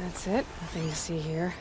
That's it. Nothing to see here.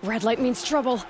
Red light means trouble.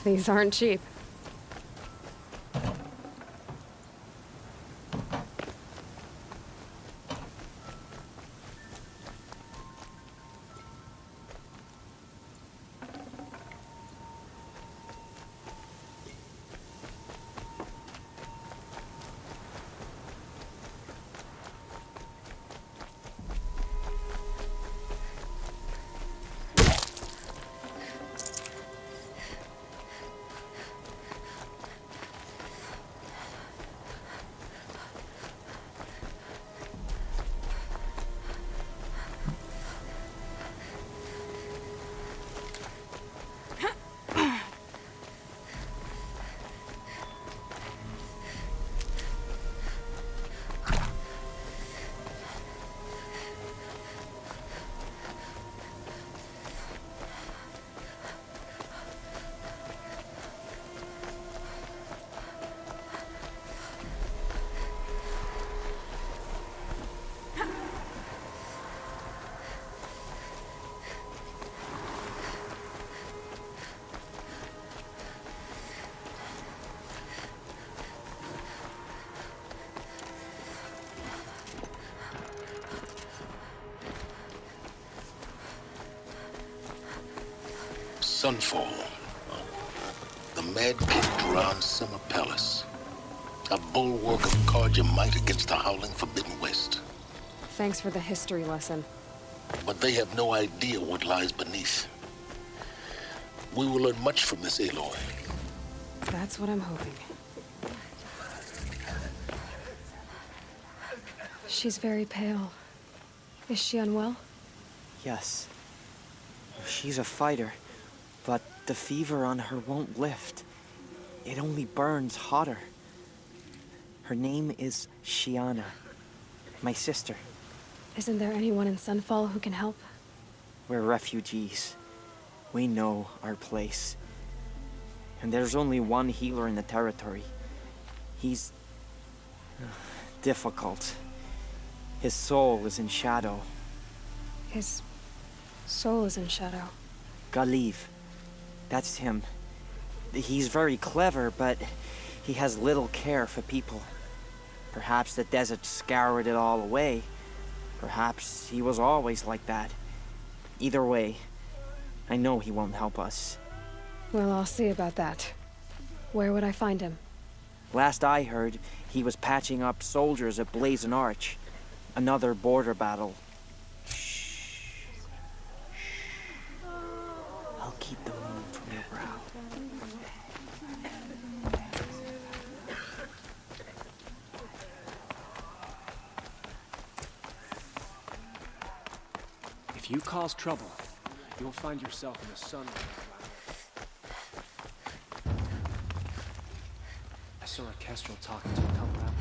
These aren't cheap. Sunfall. The Mad King Duran's summer palace. A bulwark of carja might against the howling Forbidden West. Thanks for the history lesson. But they have no idea what lies beneath. We will learn much from this Aloy. That's what I'm hoping. She's very pale. Is she unwell? Yes. She's a fighter, but the fever on her won't lift. It only burns hotter. Her name is Shiana, my sister. Isn't there anyone in Sunfall who can help? We're refugees. We know our place. And there's only one healer in the territory. He's difficult. His soul is in shadow. His soul is in shadow. Galiv. That's him. He's very clever, but he has little care for people. Perhaps the desert scoured it all away. Perhaps he was always like that. Either way, I know he won't help us. Well, I'll see about that. Where would I find him? Last I heard, he was patching up soldiers at Blazon Arch. Another border battle. Shh. I'll keep the moon from your brow. If you cause trouble, you'll find yourself in the sun. I saw a Kestrel talking to a couple out.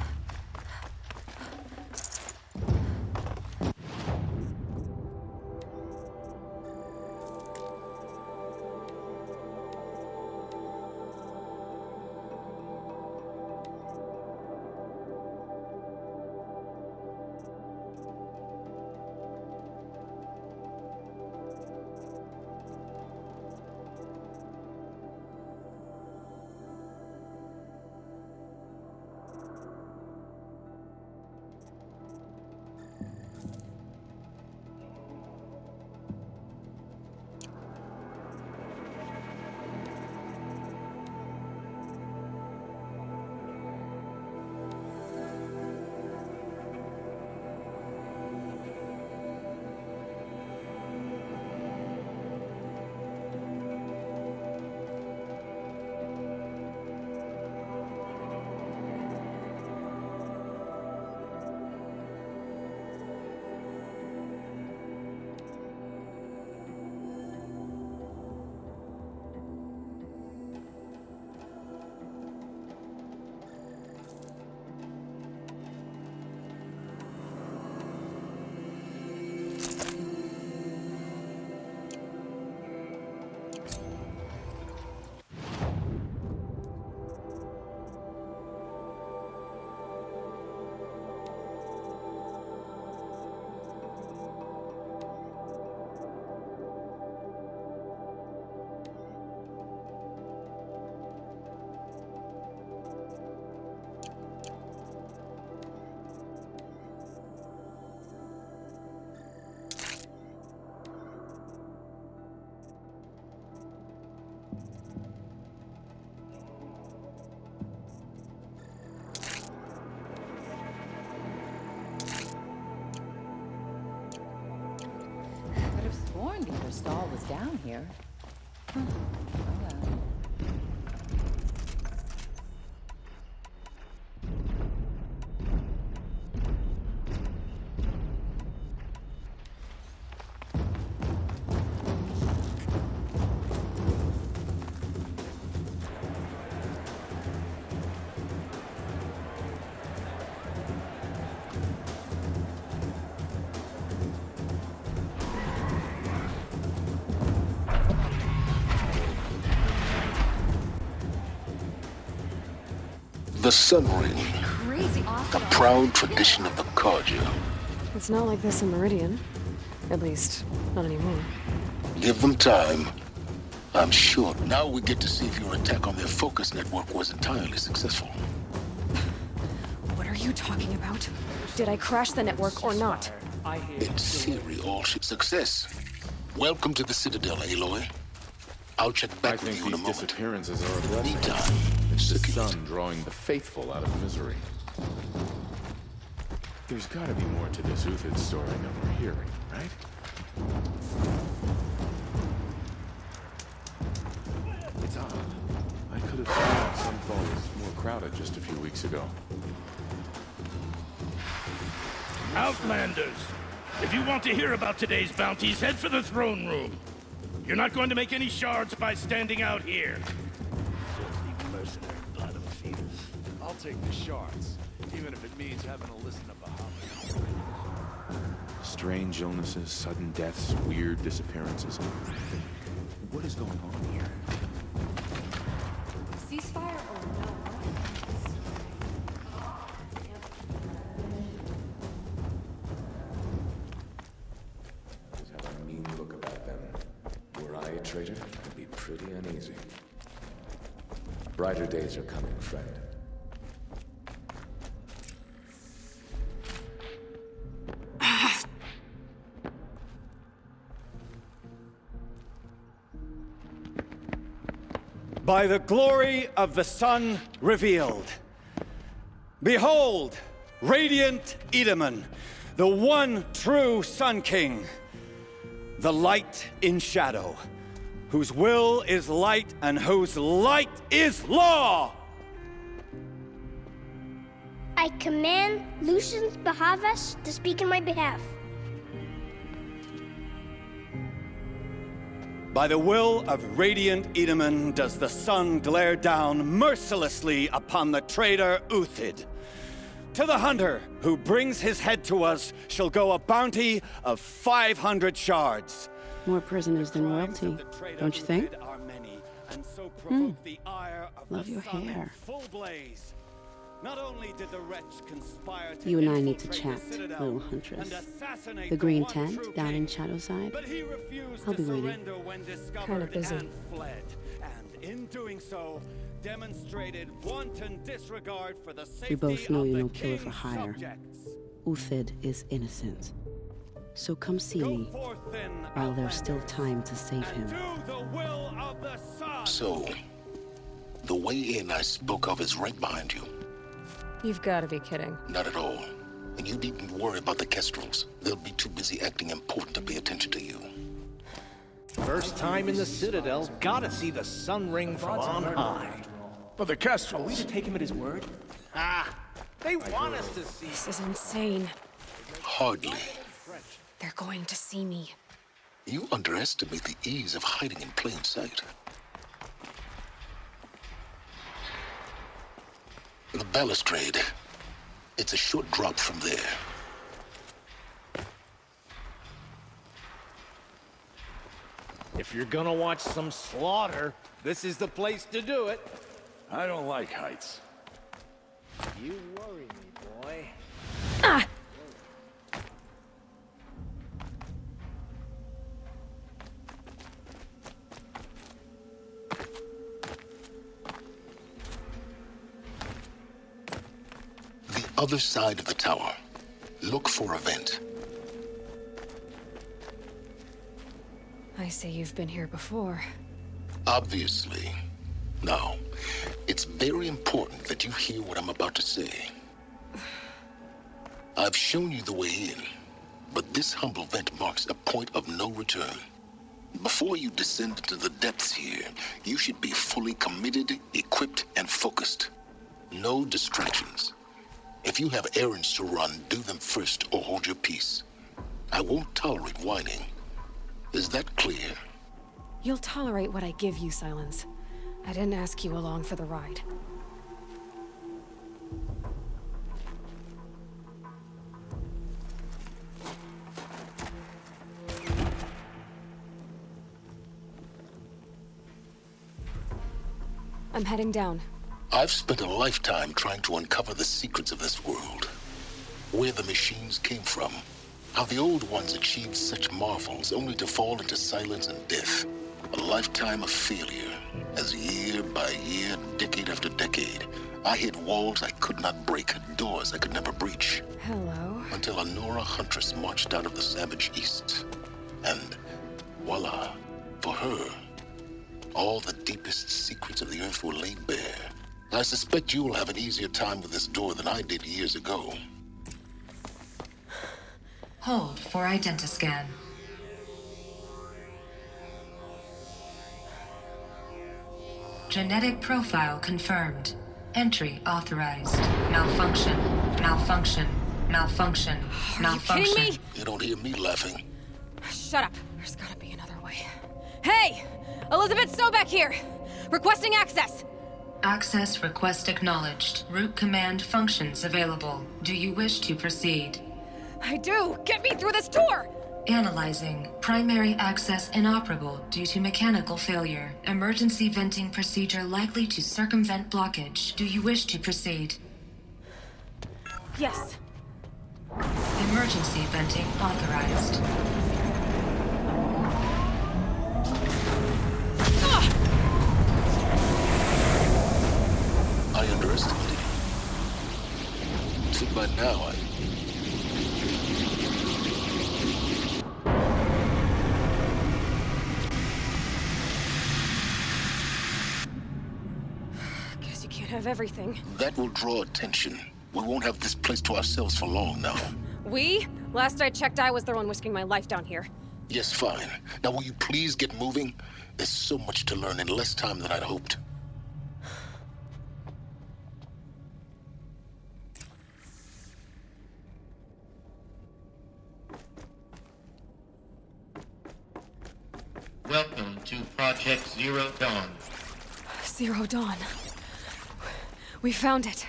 think her stall was down here. Huh. Oh well. The Sun Ring, Crazy a awesome. proud tradition of the carja. It's not like this in Meridian. At least, not anymore. Give them time. I'm sure. Now we get to see if your attack on their focus network was entirely successful. What are you talking about? Did I crash the network or not? In theory, all should success. Welcome to the Citadel, Aloy. I'll check I back with think you in a these moment. disappearances are a In the blessing. meantime, It's the secure. sun drawing the faithful out of misery. There's gotta be more to this Uthid story than we're hearing, right? It's odd. I could have sworn Sunfall was more crowded just a few weeks ago. Outlanders! If you want to hear about today's bounties, head for the throne room. You're not going to make any shards by standing out here. Filthy mercenary blood of fetus. I'll take the shards, even if it means having to listen to Bahamut. Strange illnesses, sudden deaths, weird disappearances. What is going on here? Ceasefire or no? Just have a mean look about them. Were I a traitor, I'd be pretty uneasy. Brighter days are coming, friend. By the glory of the sun revealed. Behold, radiant Edaman, the one true Sun King, the light in shadow, whose will is light and whose light is law! I command Lucius Bahavas to speak in my behalf. By the will of radiant Edaman does the sun glare down mercilessly upon the traitor Uthid. To the hunter who brings his head to us shall go a bounty of 500 shards. More prisoners than royalty, don't you think? Love your hair. Not only did the wretch conspire to You and I need infiltrate to chat, the Citadel little huntress. and assassinate The green one tent true down king, in Shadowside. but he refused I'll to be waiting. surrender when discovered Kinda busy. and fled. And in doing so, demonstrated wanton disregard for the safety We both know of you're the no killer for king's hire. subjects. Uthid is innocent. So come see Go me forth then, while there's still Outlanders, time to save and him. do the will of the sun. So, the way in I spoke of is right behind you. You've got to be kidding. Not at all. And you needn't worry about the Kestrels. They'll be too busy acting important to pay attention to you. First time in the Citadel, gotta see the sun ring from on high. But the Kestrels... Are we to take him at his word? Ah, they want us to see. This is insane. Hardly. They're going to see me. You underestimate the ease of hiding in plain sight. The balustrade. It's a short drop from there. If you're gonna watch some slaughter, this is the place to do it. I don't like heights. You worry me, boy. The other side of the tower. Look for a vent. I say you've been here before. Obviously. Now, it's very important that you hear what I'm about to say. I've shown you the way in, but this humble vent marks a point of no return. Before you descend into the depths here, you should be fully committed, equipped, and focused. No distractions. If you have errands to run, do them first or hold your peace. I won't tolerate whining. Is that clear? You'll tolerate what I give you, Silence. I didn't ask you along for the ride. I'm heading down. I've spent a lifetime trying to uncover the secrets of this world. Where the machines came from. How the old ones achieved such marvels only to fall into silence and death. A lifetime of failure, as year by year, decade after decade, I hit walls I could not break, doors I could never breach. Hello. Until a Nora huntress marched out of the savage east. And voila, for her, all the deepest secrets of the earth were laid bare. I suspect you will have an easier time with this door than I did years ago. Hold for identiscan. Genetic profile confirmed. Entry authorized. Malfunction. Malfunction. Malfunction. Malfunction. Are you kidding me? You don't hear me laughing. Shut up. There's gotta be another way. Hey! Elizabeth Sobek here! Requesting access! Access request acknowledged. Root command functions available. Do you wish to proceed? I do! Get me through this tour! Analyzing. Primary access inoperable due to mechanical failure. Emergency venting procedure likely to circumvent blockage. Do you wish to proceed? Yes. Emergency venting authorized. I underestimated you. See, by now, Guess you can't have everything. that will draw attention. We won't have this place to ourselves for long now. We? Last I checked, I was the one risking my life down here. Yes, fine. Now, will you please get moving? There's so much to learn in less time than I'd hoped. Welcome to Project Zero Dawn. Zero Dawn. We found it.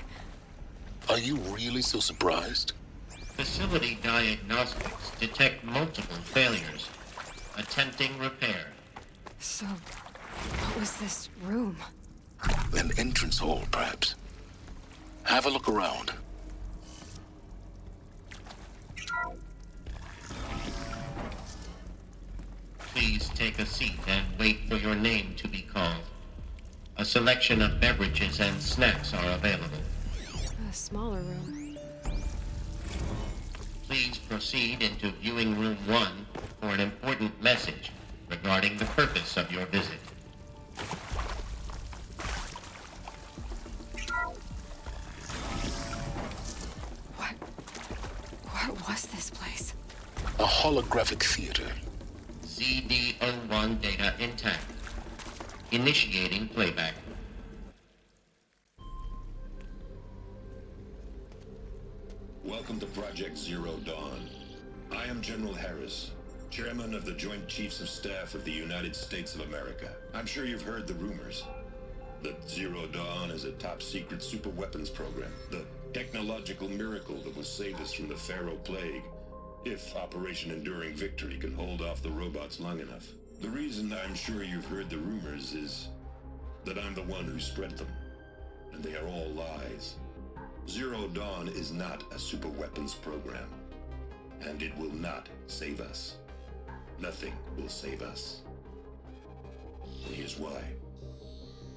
Are you really so surprised? Facility diagnostics detect multiple failures. Attempting repair. So, what was this room? An entrance hall, perhaps. Have a look around. Please take a seat and wait for your name to be called. A selection of beverages and snacks are available. A smaller room. Please proceed into viewing room 1 for an important message regarding the purpose of your visit. What was this place? A holographic theater. CD01 data intact. Initiating playback. Welcome to Project Zero Dawn. I am General Harris, Chairman of the Joint Chiefs of Staff of the United States of America. I'm sure you've heard the rumors that Zero Dawn is a top-secret superweapons program, the technological miracle that will save us from the Pharaoh Plague, if Operation Enduring Victory can hold off the robots long enough. The reason I'm sure you've heard the rumors is that I'm the one who spread them, and they are all lies. Zero Dawn is not a superweapons program, and it will not save us. Nothing will save us. And here's why.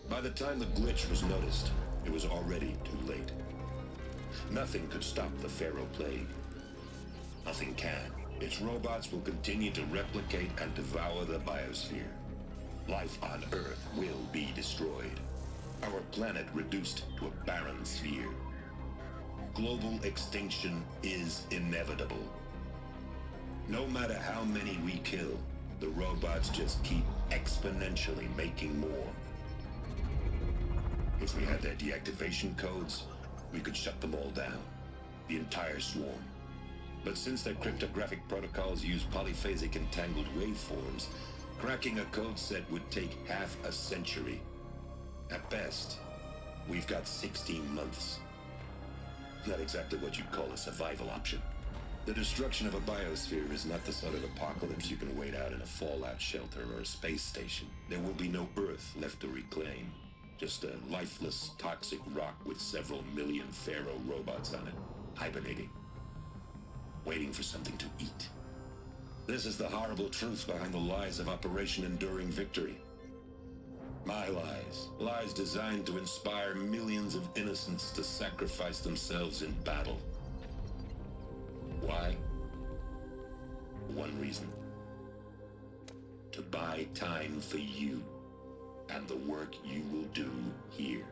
By the time the glitch was noticed, it was already too late. Nothing could stop the Pharaoh Plague. Nothing can. Its robots will continue to replicate and devour the biosphere. Life on Earth will be destroyed. Our planet reduced to a barren sphere. Global extinction is inevitable. No matter how many we kill, The robots just keep exponentially making more. If we had their deactivation codes, we could shut them all down. The entire swarm. But since their cryptographic protocols use polyphasic entangled waveforms, cracking a code set would take half a century. At best, we've got 16 months. Not exactly what you'd call a survival option. The destruction of a biosphere is not the sort of apocalypse you can wait out in a fallout shelter or a space station. There will be no Earth left to reclaim. Just a lifeless, toxic rock with several million Pharaoh robots on it, hibernating, waiting for something to eat. This is the horrible truth behind the lies of Operation Enduring Victory. My lies. Lies designed to inspire millions of innocents to sacrifice themselves in battle. Why? One reason. To buy time for you and the work you will do here.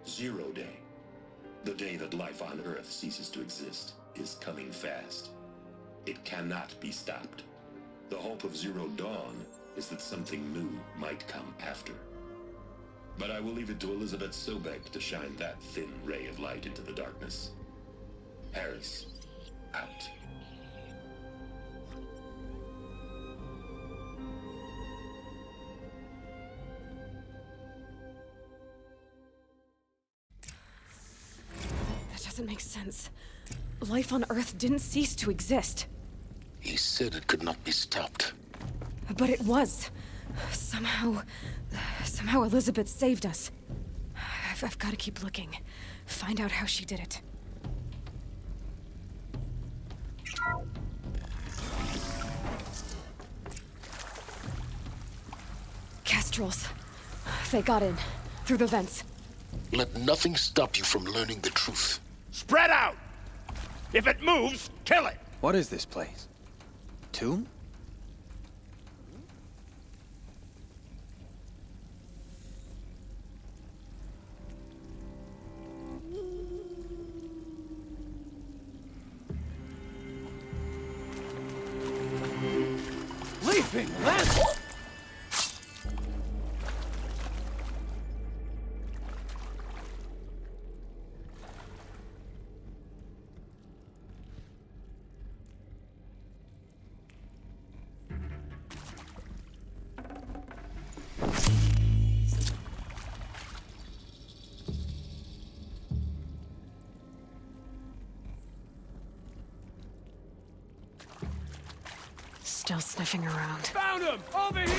Zero Day. The day that life on Earth ceases to exist is coming fast. It cannot be stopped. The hope of Zero Dawn is that something new might come after. But I will leave it to Elizabeth Sobek to shine that thin ray of light into the darkness. Harris, out. That doesn't make sense. Life on Earth didn't cease to exist. He said it could not be stopped. But it was. Somehow Elizabeth saved us. I've got to keep looking. Find out how she did it. Kestrels. They got in. Through the vents. Let nothing stop you from learning the truth. Spread out! If it moves, kill it! What is this place? Tomb? Leaping lance! Still sniffing around. Found him! Over here!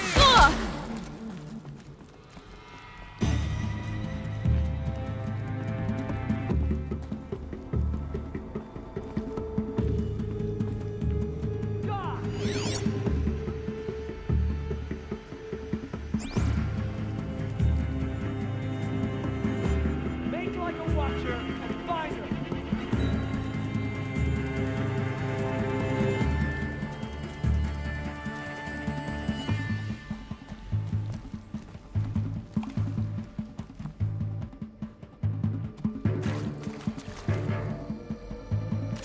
Make like a watcher and find him!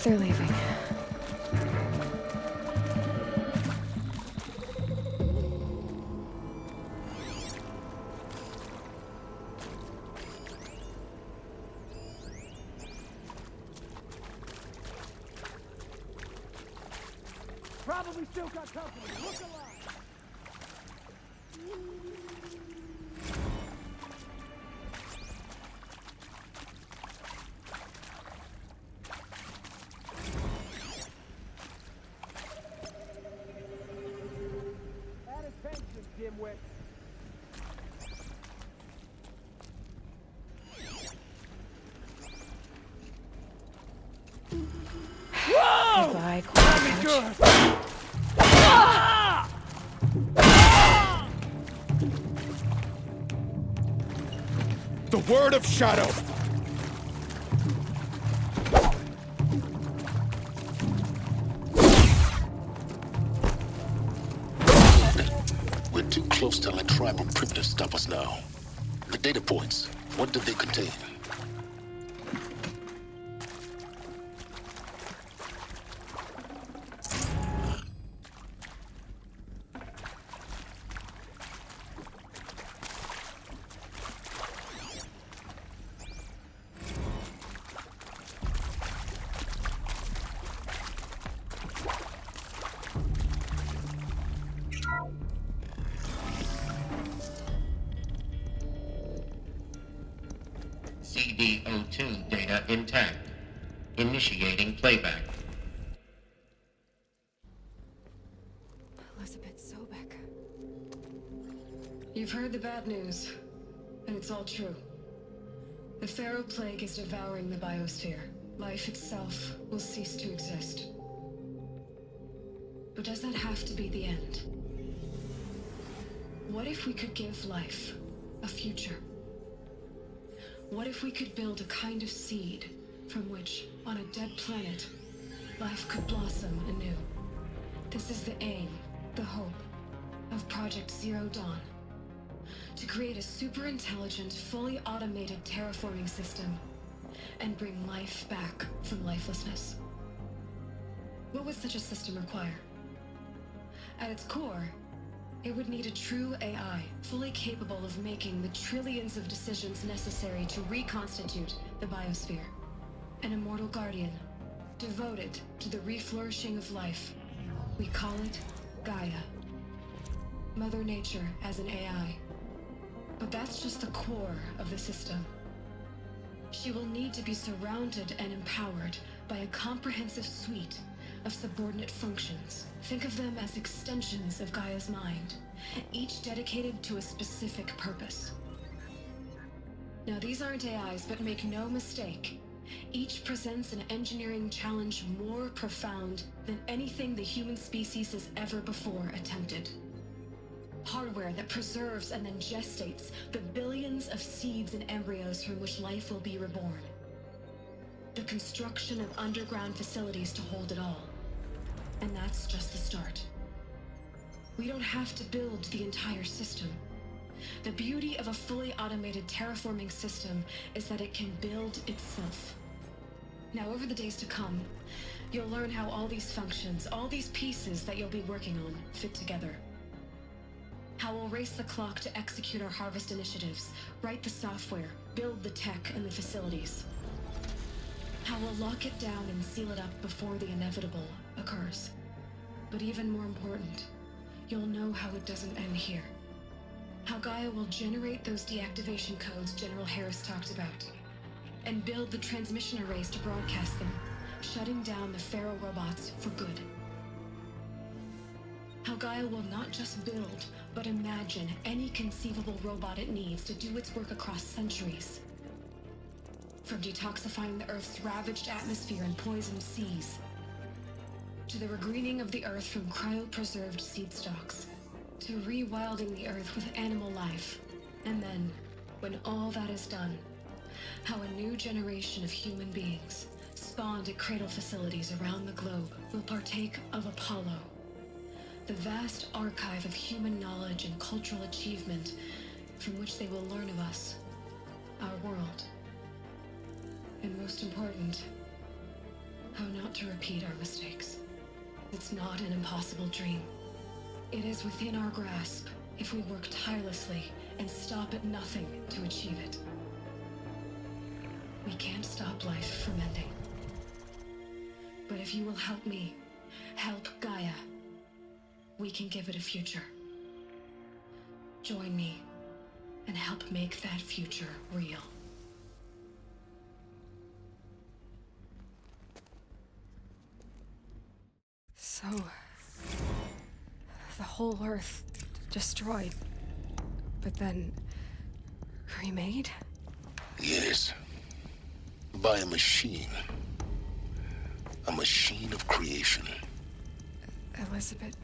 They're leaving. Probably still got company. Look alive! Add attention, dimwit. Whoa! Goodbye, Quackage. The word of Shadow! We're too close to let tribal primitives stop us now. The data points, what did they contain? PO2 data intact. Initiating playback. Elizabeth Sobek. You've heard the bad news, and it's all true. The Pharaoh Plague is devouring the biosphere. Life itself will cease to exist. But does that have to be the end? What if we could give life a future? What if we could build a kind of seed from which, on a dead planet, life could blossom anew? This is the aim, the hope, of Project Zero Dawn. To create a super-intelligent, fully automated terraforming system and bring life back from lifelessness. What would such a system require? At its core, it would need a true AI, fully capable of making the trillions of decisions necessary to reconstitute the biosphere. An immortal guardian, devoted to the reflourishing of life. We call it Gaia. Mother Nature as an AI. But that's just the core of the system. She will need to be surrounded and empowered by a comprehensive suite of subordinate functions. Think of them as extensions of Gaia's mind, each dedicated to a specific purpose. Now, these aren't AIs, but make no mistake, each presents an engineering challenge more profound than anything the human species has ever before attempted. Hardware that preserves and then gestates the billions of seeds and embryos from which life will be reborn. The construction of underground facilities to hold it all. And that's just the start. We don't have to build the entire system. The beauty of a fully automated terraforming system is that it can build itself. Now, over the days to come, you'll learn how all these functions, all these pieces that you'll be working on, fit together. How we'll race the clock to execute our harvest initiatives, write the software, build the tech and the facilities. How we'll lock it down and seal it up before the inevitable occurs. But even more important, you'll know how it doesn't end here. How Gaia will generate those deactivation codes General Harris talked about, and build the transmission arrays to broadcast them, shutting down the Pharaoh robots for good. How Gaia will not just build, but imagine any conceivable robot it needs to do its work across centuries. From detoxifying the Earth's ravaged atmosphere and poisoned seas, to the regreening of the Earth from cryopreserved seed stalks, to rewilding the Earth with animal life. And then, when all that is done, how a new generation of human beings, spawned at cradle facilities around the globe, will partake of Apollo, the vast archive of human knowledge and cultural achievement from which they will learn of us, our world. And most important, how not to repeat our mistakes. It's not an impossible dream. It is within our grasp if we work tirelessly and stop at nothing to achieve it. We can't stop life from ending. But if you will help me, help Gaia, we can give it a future. Join me and help make that future real. So, the whole Earth destroyed, but then remade? Yes. By a machine. A machine of creation. Elizabeth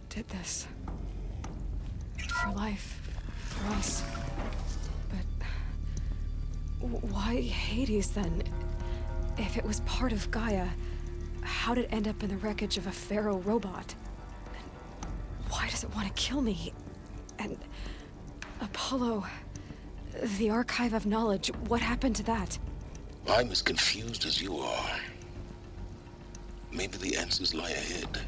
did this. For life. For us. But why Hades then? If it was part of Gaia, how'd it end up in the wreckage of a Pharaoh robot? And why does it want to kill me? And Apollo, the archive of knowledge, what happened to that? I'm as confused as you are. Maybe the answers lie ahead.